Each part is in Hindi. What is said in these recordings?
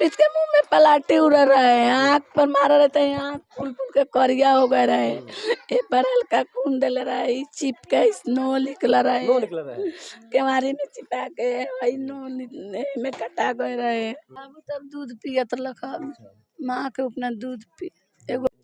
अर्पित के मुंह में पलाटी उड़ रहा है, आँख पर मारा रहता है, आँख फूल फूल के करिया हो गया रहा है, ए पर हल्का खून डल रहा है, चिप के स्नो निकल रहा है, केवारी में चिपा के वही नो में कटा गए रहे। बाबू तब दूध पियत लखा, माँ के अपना दूध पी।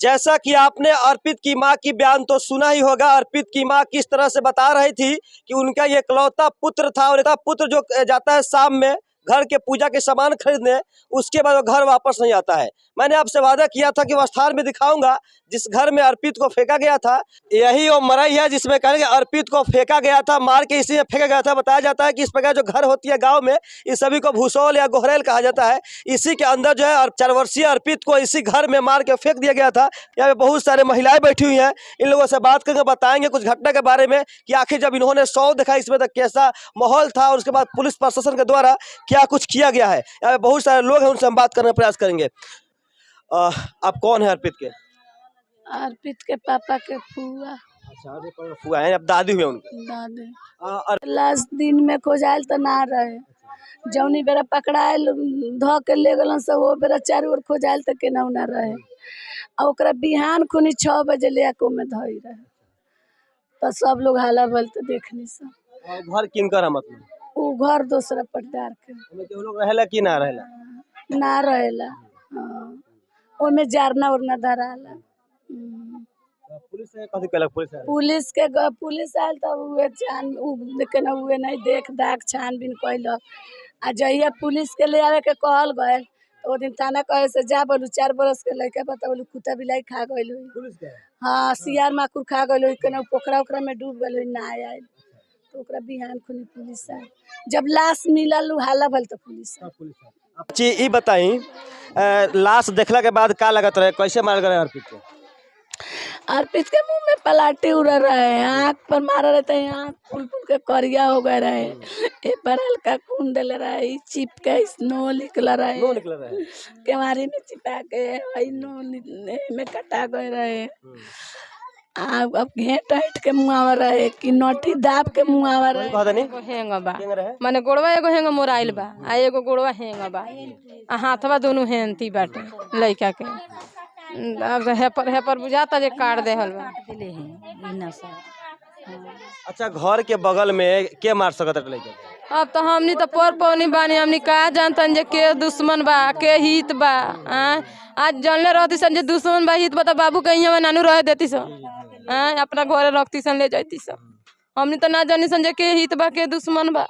जैसा कि आपने अर्पित की मां की बयान तो सुना ही होगा। अर्पित की मां किस तरह से बता रही थी कि उनका ये इकलौता पुत्र था और पुत्र जो जाता है शाम में घर के पूजा के सामान खरीदने, उसके बाद वो घर वापस नहीं आता है। मैंने आपसे वादा किया था कि विस्तार में दिखाऊंगा जिस घर में अर्पित को फेंका गया था, यही वो मरई है जिसमें कहेंगे अर्पित को फेंका गया था, मार के इसी में फेंका गया था। बताया जाता है कि इस प्रकार जो घर होती है गांव में, इस सभी को भूसौल या गोहरेल कहा जाता है। इसी के अंदर जो है 4 वर्षीय अर्पित को इसी घर में मार के फेंक दिया गया था। यहाँ पे बहुत सारे महिलाएं बैठी हुई हैं, इन लोगों से बात करके बताएंगे कुछ घटना के बारे में कि आखिर जब इन्होंने शव देखा इसमें तक कैसा माहौल था और उसके बाद पुलिस प्रशासन के द्वारा क्या कुछ किया गया है। यहाँ पे बहुत सारे लोग हैं, उनसे हम बात करने का प्रयास करेंगे। आप कौन है अर्पित के? अर्पित के पापा के फुआ। अच्छा, फुआ है, अब दादी हुए उनके? दादी। लास्ट दिन में खोजाइल तो ना रहे, जौनी बेरा पकड़ाइल ध के ले गलन से वो बेरा चारों ओर खोजाइल तो केनाऊ ना रहे। और ओकरा बिहान खुनी 6 बजे ले आके में धई रहे, तो सब लोग हाला बोलते देखनी से। घर किनकर है मतलब? वो घर दूसरा पटदार के। ओमे लोग रहेला कि ना रहेला? ना रहेला, ओमे जारना उरना धराला। पुलिस से कथी कहलक? पुलिस आयल तब उहे छान देखे ना, उहे नहीं देख दाग छानबीन कैलक। आ जहिया पुलिस के ले आवे के कहल गए तो वो दिन थाना कहे से जा बोलू 4 बरस के लड़का बता बोलू कुत्ता बिलाई खा गइल पुलिस के? हाँ, सियार माकुर खा गइल केना पोखरा ओकरा में डूब गइल ना आयल तो ओकरा बिहान खुनी पुलिस आयल। जब लाश मिलल हाला भल तो पुलिस आयल। जी ई बताई, लाश देखला के बाद का लगत रहे, कैसे मार गए अर्पित के? अर्पित के मुंह में पलाटी उड़ रहा है, आँख पर मारा रहता है, आँख फूल फूल के करिया हो गया रहे, ए पर हल्का खून डल रहा है, चिप के स्नो निकल रहा है, केवारी में चिपा के वही नो में कटा गए रहे। अब घेट हट के मुआवा रहे कि नोटी दाब के मुआवा रहे। हेंग बा माने गोड़वा एगो हेंग मोराइल बा आ एगो गोड़वा हेंग बा आ हाथवा दोनों हेंती बाटे लइका के। अब हेपर बुझाता जे काट देहल बा। अच्छा, घर के बगल में के मार सकत है लइका? अब तो हमनी तो पर पौनी बानी, हमनी का जानतन जे के दुश्मन बा के हित बा। आज जानले रहती सन जे दुश्मन बा हित बा तो बाबू कहीं में नानू रह देती सन, अपना घरे रखती सन ले जाती सन। हमनी तो ना जानी सन जे के हित बा के दुश्मन बा।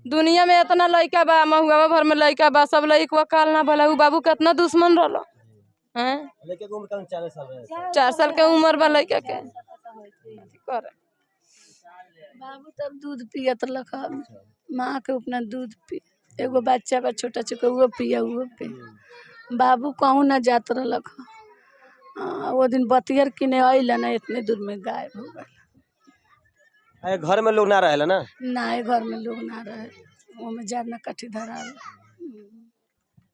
दुनिया में इतना लइका बा, महुआ भर में लइका बा, सब लइकवा काल ना भला। उ बाबू कितना दुश्मन रहलो। लइका के उम्र 4 साल है? 4 साल के उम्र बा लइका के। बाबू तब दूध पियत लखा, माँ के अपना दूध पी। एगो बच्चा बा छोटा छोटा, वो पिया वो पी। बाबू कहूँ ना जात रहलक। वो दिन बतियर किने अइला ना, इतने दूर में गायब हो गए। घर में लोग ना रहेला ना? ना, घर में लोग ना रहे, वो में जारना काठी धराल।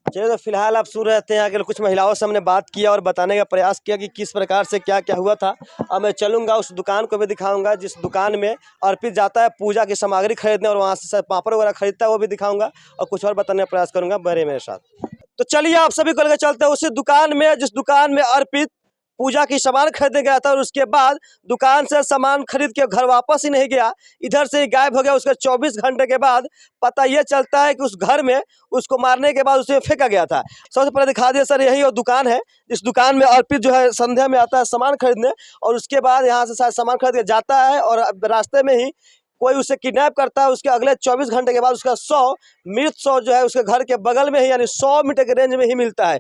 चलिए, तो फिलहाल आप सुन रहे हैं। आगे कुछ महिलाओं से हमने बात किया और बताने का प्रयास किया कि किस प्रकार से क्या क्या हुआ था। अब मैं चलूंगा उस दुकान को भी दिखाऊंगा जिस दुकान में अर्पित जाता है पूजा की सामग्री खरीदने, और वहां से पापड़ वगैरह खरीदता है, वो भी दिखाऊंगा और कुछ और बताने का प्रयास करूंगा। बड़े मेरे साथ। तो चलिए आप सभी को लेकर चलते हैं उसी दुकान में जिस दुकान में अर्पित पूजा की सामान खरीदने गया था और उसके बाद दुकान से सामान खरीद के घर वापस ही नहीं गया, इधर से ही गायब हो गया। उसके 24 घंटे के बाद पता यह चलता है कि उस घर में उसको मारने के बाद उसे फेंका गया था। सबसे पहले दिखा दिया सर, यही वो दुकान है। इस दुकान में अर्पित जो है संध्या में आता है सामान खरीदने, और उसके बाद यहाँ से शायद सामान खरीद के जाता है और रास्ते में ही कोई उसे किडनैप करता है। उसके अगले 24 घंटे के बाद उसका मृत शव जो है उसके घर के बगल में ही, यानी 100 मीटर के रेंज में ही मिलता है।